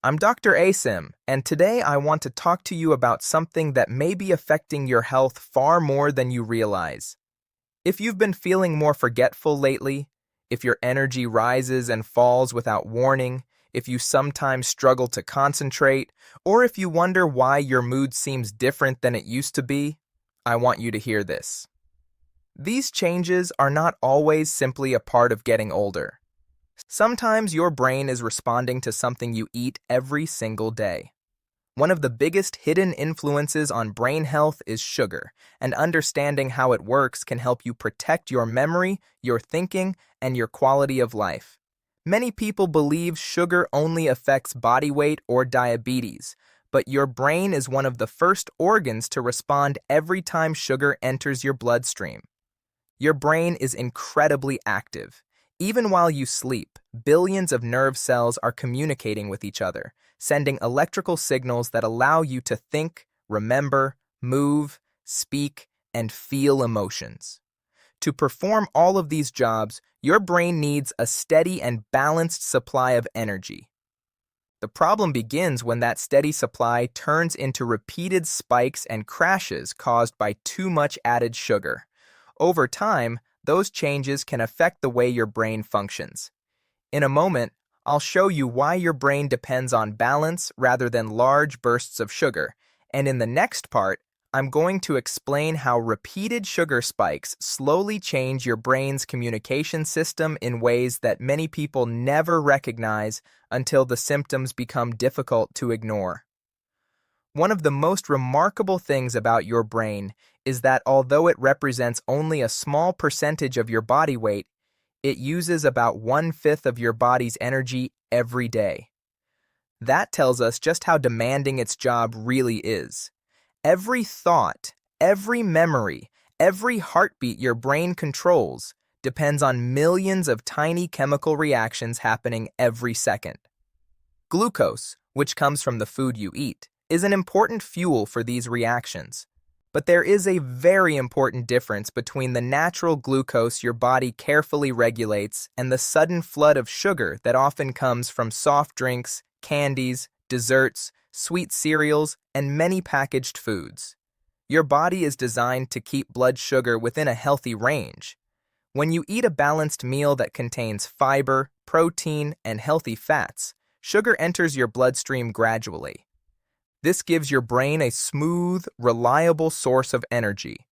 I'm Dr. Asim, and today I want to talk to you about something that may be affecting your health far more than you realize. If you've been feeling more forgetful lately, if your energy rises and falls without warning, if you sometimes struggle to concentrate, or if you wonder why your mood seems different than it used to be, I want you to hear this. These changes are not always simply a part of getting older. Sometimes your brain is responding to something you eat every single day. One of the biggest hidden influences on brain health is sugar, and understanding how it works can help you protect your memory, your thinking, and your quality of life. Many people believe sugar only affects body weight or diabetes, but your brain is one of the first organs to respond every time sugar enters your bloodstream. Your brain is incredibly active. Even while you sleep, billions of nerve cells are communicating with each other, sending electrical signals that allow you to think, remember, move, speak, and feel emotions. To perform all of these jobs, your brain needs a steady and balanced supply of energy. The problem begins when that steady supply turns into repeated spikes and crashes caused by too much added sugar. Over time, those changes can affect the way your brain functions. In a moment, I'll show you why your brain depends on balance rather than large bursts of sugar, and in the next part, I'm going to explain how repeated sugar spikes slowly change your brain's communication system in ways that many people never recognize until the symptoms become difficult to ignore. One of the most remarkable things about your brain is that although it represents only a small percentage of your body weight, it uses about 1/5 of your body's energy every day. That tells us just how demanding its job really is. Every thought, every memory, every heartbeat your brain controls depends on millions of tiny chemical reactions happening every second. Glucose, which comes from the food you eat, is an important fuel for these reactions. But there is a very important difference between the natural glucose your body carefully regulates and the sudden flood of sugar that often comes from soft drinks, candies, desserts, sweet cereals, and many packaged foods. Your body is designed to keep blood sugar within a healthy range. When you eat a balanced meal that contains fiber, protein, and healthy fats, sugar enters your bloodstream gradually. This gives your brain a smooth, reliable source of energy.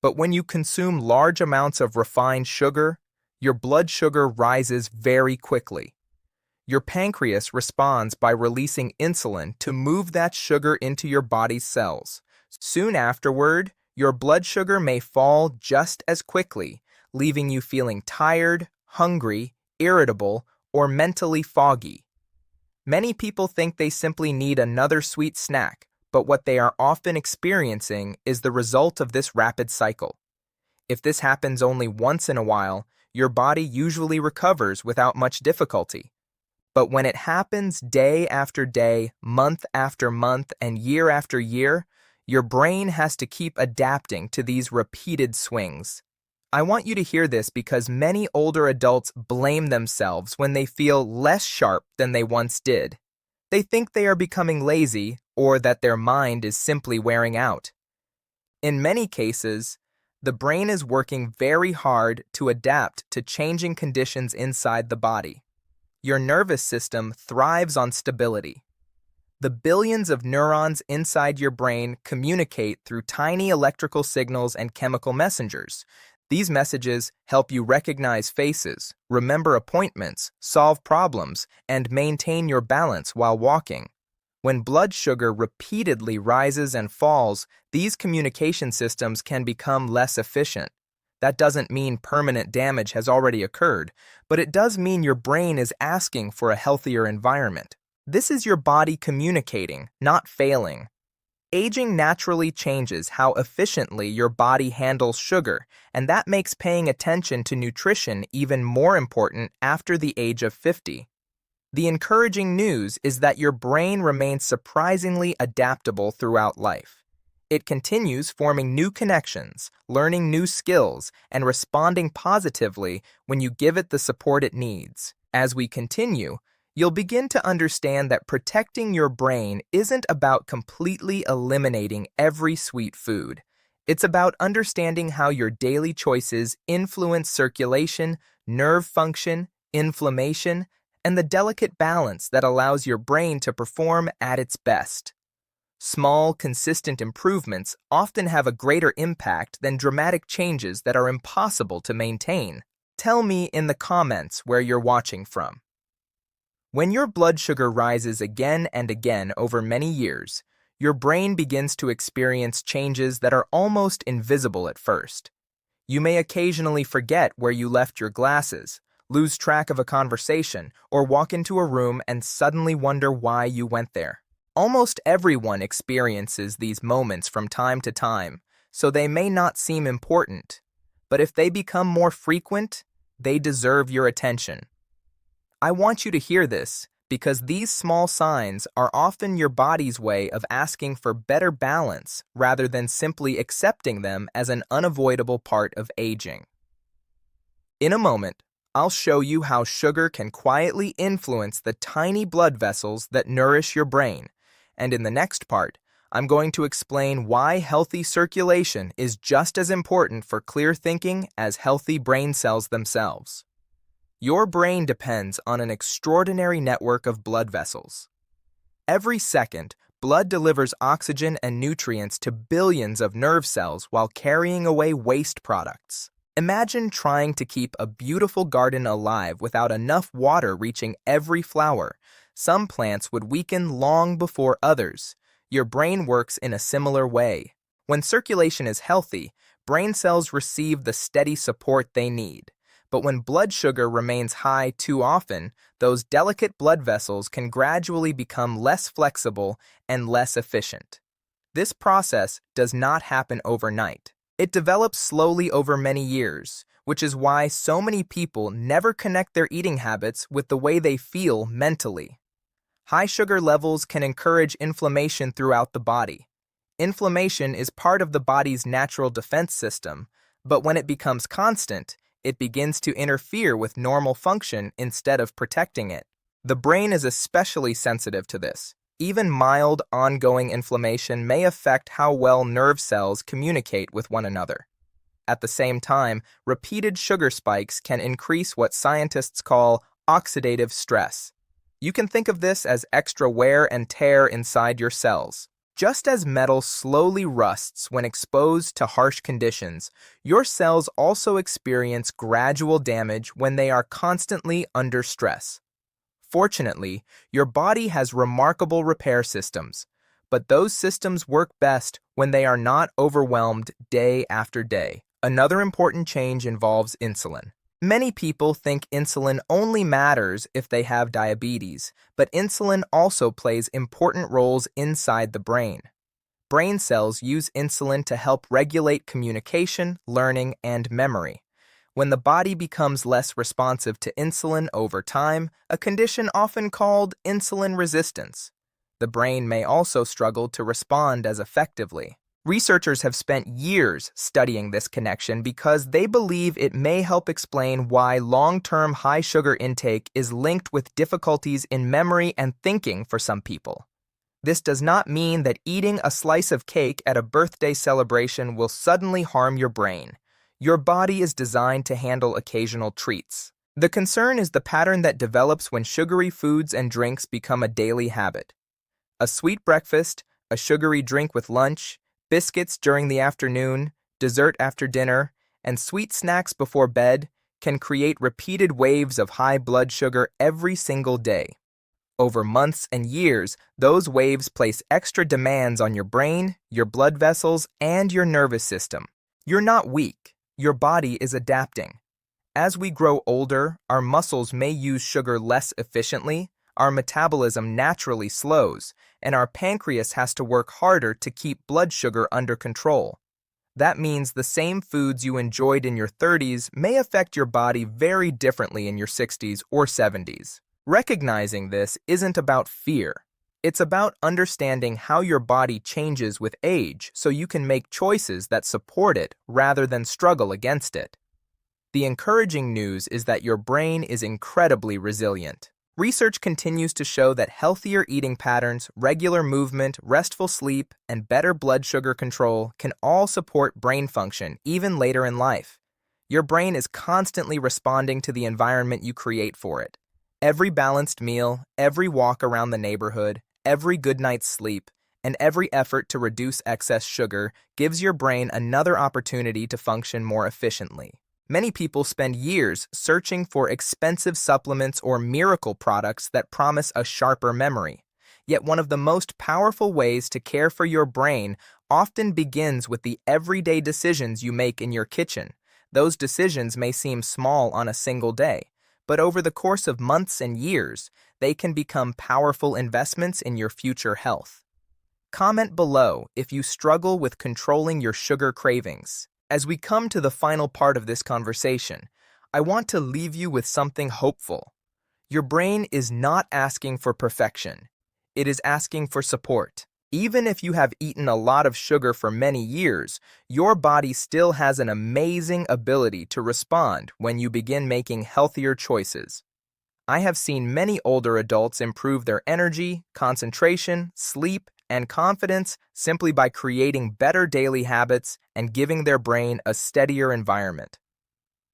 But when you consume large amounts of refined sugar, your blood sugar rises very quickly. Your pancreas responds by releasing insulin to move that sugar into your body's cells. Soon afterward, your blood sugar may fall just as quickly, leaving you feeling tired, hungry, irritable, or mentally foggy. Many people think they simply need another sweet snack, but what they are often experiencing is the result of this rapid cycle. If this happens only once in a while, your body usually recovers without much difficulty. But when it happens day after day, month after month, and year after year, your brain has to keep adapting to these repeated swings. I want you to hear this because many older adults blame themselves when they feel less sharp than they once did. They think they are becoming lazy or that their mind is simply wearing out. In many cases, the brain is working very hard to adapt to changing conditions inside the body. Your nervous system thrives on stability. The billions of neurons inside your brain communicate through tiny electrical signals and chemical messengers. These messages help you recognize faces, remember appointments, solve problems, and maintain your balance while walking. When blood sugar repeatedly rises and falls, these communication systems can become less efficient. That doesn't mean permanent damage has already occurred, but it does mean your brain is asking for a healthier environment. This is your body communicating, not failing. Aging naturally changes how efficiently your body handles sugar, and that makes paying attention to nutrition even more important after the age of 50. The encouraging news is that your brain remains surprisingly adaptable throughout life. It continues forming new connections, learning new skills, and responding positively when you give it the support it needs. As we continue, you'll begin to understand that protecting your brain isn't about completely eliminating every sweet food. It's about understanding how your daily choices influence circulation, nerve function, inflammation, and the delicate balance that allows your brain to perform at its best. Small, consistent improvements often have a greater impact than dramatic changes that are impossible to maintain. Tell me in the comments where you're watching from. When your blood sugar rises again and again over many years, your brain begins to experience changes that are almost invisible at first. You may occasionally forget where you left your glasses, lose track of a conversation, or walk into a room and suddenly wonder why you went there. Almost everyone experiences these moments from time to time, so they may not seem important. But if they become more frequent, they deserve your attention. I want you to hear this because these small signs are often your body's way of asking for better balance rather than simply accepting them as an unavoidable part of aging. In a moment, I'll show you how sugar can quietly influence the tiny blood vessels that nourish your brain, and in the next part, I'm going to explain why healthy circulation is just as important for clear thinking as healthy brain cells themselves. Your brain depends on an extraordinary network of blood vessels. Every second, blood delivers oxygen and nutrients to billions of nerve cells while carrying away waste products. Imagine trying to keep a beautiful garden alive without enough water reaching every flower. Some plants would weaken long before others. Your brain works in a similar way. When circulation is healthy, brain cells receive the steady support they need. But when blood sugar remains high too often, those delicate blood vessels can gradually become less flexible and less efficient. This process does not happen overnight. It develops slowly over many years, which is why so many people never connect their eating habits with the way they feel mentally. High sugar levels can encourage inflammation throughout the body. Inflammation is part of the body's natural defense system, but when it becomes constant, it begins to interfere with normal function instead of protecting it. The brain is especially sensitive to this. Even mild, ongoing inflammation may affect how well nerve cells communicate with one another. At the same time, repeated sugar spikes can increase what scientists call oxidative stress. You can think of this as extra wear and tear inside your cells. Just as metal slowly rusts when exposed to harsh conditions, your cells also experience gradual damage when they are constantly under stress. Fortunately, your body has remarkable repair systems, but those systems work best when they are not overwhelmed day after day. Another important change involves insulin. Many people think insulin only matters if they have diabetes, but insulin also plays important roles inside the brain. Brain cells use insulin to help regulate communication, learning, and memory. When the body becomes less responsive to insulin over time, a condition often called insulin resistance, the brain may also struggle to respond as effectively. Researchers have spent years studying this connection because they believe it may help explain why long-term high sugar intake is linked with difficulties in memory and thinking for some people. This does not mean that eating a slice of cake at a birthday celebration will suddenly harm your brain. Your body is designed to handle occasional treats. The concern is the pattern that develops when sugary foods and drinks become a daily habit. A sweet breakfast, a sugary drink with lunch, biscuits during the afternoon, dessert after dinner, and sweet snacks before bed can create repeated waves of high blood sugar every single day. Over months and years, those waves place extra demands on your brain, your blood vessels, and your nervous system. You're not weak. Your body is adapting. As we grow older, our muscles may use sugar less efficiently, our metabolism naturally slows, and our pancreas has to work harder to keep blood sugar under control. That means the same foods you enjoyed in your 30s may affect your body very differently in your 60s or 70s. Recognizing this isn't about fear. It's about understanding how your body changes with age so you can make choices that support it rather than struggle against it. The encouraging news is that your brain is incredibly resilient. Research continues to show that healthier eating patterns, regular movement, restful sleep, and better blood sugar control can all support brain function even later in life. Your brain is constantly responding to the environment you create for it. Every balanced meal, every walk around the neighborhood, every good night's sleep, and every effort to reduce excess sugar gives your brain another opportunity to function more efficiently. Many people spend years searching for expensive supplements or miracle products that promise a sharper memory. Yet one of the most powerful ways to care for your brain often begins with the everyday decisions you make in your kitchen. Those decisions may seem small on a single day, but over the course of months and years, they can become powerful investments in your future health. Comment below if you struggle with controlling your sugar cravings. As we come to the final part of this conversation, I want to leave you with something hopeful. Your brain is not asking for perfection. It is asking for support. Even if you have eaten a lot of sugar for many years, your body still has an amazing ability to respond when you begin making healthier choices. I have seen many older adults improve their energy, concentration, sleep, and confidence simply by creating better daily habits and giving their brain a steadier environment.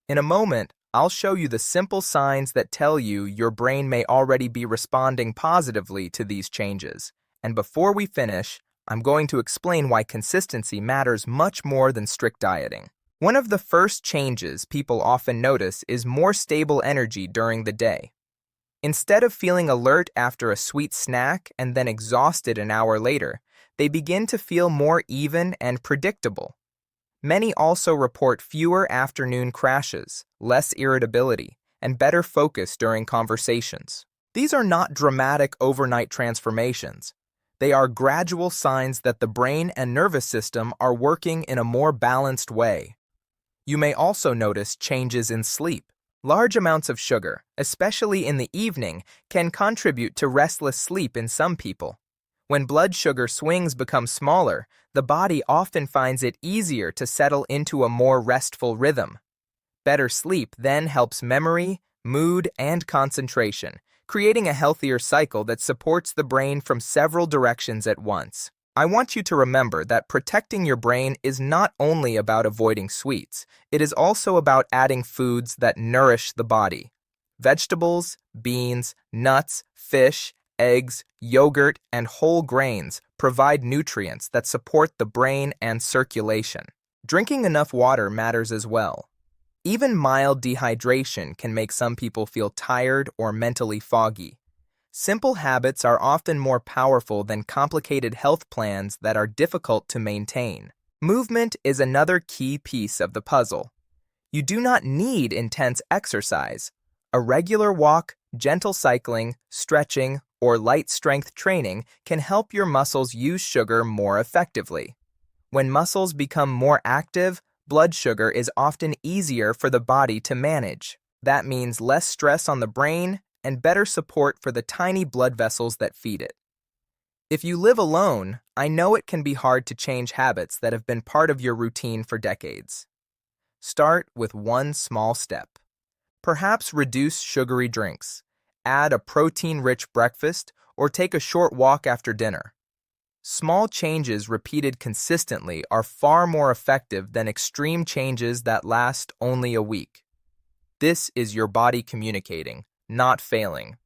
In a moment, I'll show you the simple signs that tell you your brain may already be responding positively to these changes. And before we finish, I'm going to explain why consistency matters much more than strict dieting. One of the first changes people often notice is more stable energy during the day. Instead of feeling alert after a sweet snack and then exhausted an hour later, they begin to feel more even and predictable. Many also report fewer afternoon crashes, less irritability, and better focus during conversations. These are not dramatic overnight transformations. They are gradual signs that the brain and nervous system are working in a more balanced way. You may also notice changes in sleep. Large amounts of sugar, especially in the evening, can contribute to restless sleep in some people. When blood sugar swings become smaller, the body often finds it easier to settle into a more restful rhythm. Better sleep then helps memory, mood, and concentration, creating a healthier cycle that supports the brain from several directions at once. I want you to remember that protecting your brain is not only about avoiding sweets, it is also about adding foods that nourish the body. Vegetables, beans, nuts, fish, eggs, yogurt, and whole grains provide nutrients that support the brain and circulation. Drinking enough water matters as well. Even mild dehydration can make some people feel tired or mentally foggy. Simple habits are often more powerful than complicated health plans that are difficult to maintain. Movement is another key piece of the puzzle. You do not need intense exercise. A regular walk, gentle cycling, stretching, or light strength training can help your muscles use sugar more effectively. When muscles become more active, blood sugar is often easier for the body to manage. That means less stress on the brain and better support for the tiny blood vessels that feed it. If you live alone, I know it can be hard to change habits that have been part of your routine for decades. Start with one small step. Perhaps reduce sugary drinks, add a protein-rich breakfast, or take a short walk after dinner. Small changes repeated consistently are far more effective than extreme changes that last only a week. This is your body communicating, not failing.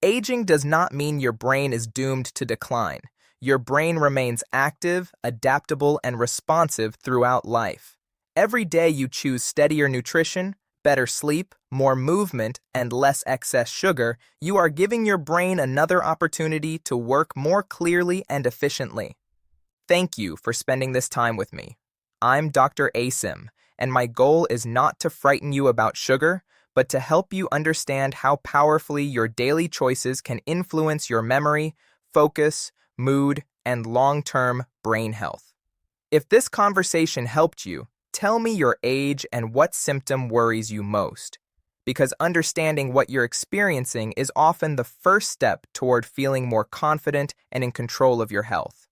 Aging does not mean your brain is doomed to decline. Your brain remains active, adaptable, and responsive throughout life. Every day you choose steadier nutrition, better sleep, more movement, and less excess sugar, you are giving your brain another opportunity to work more clearly and efficiently. Thank you for spending this time with me. I'm Dr. Asim, and my goal is not to frighten you about sugar, but to help you understand how powerfully your daily choices can influence your memory, focus, mood, and long-term brain health. If this conversation helped you, tell me your age and what symptom worries you most, because understanding what you're experiencing is often the first step toward feeling more confident and in control of your health.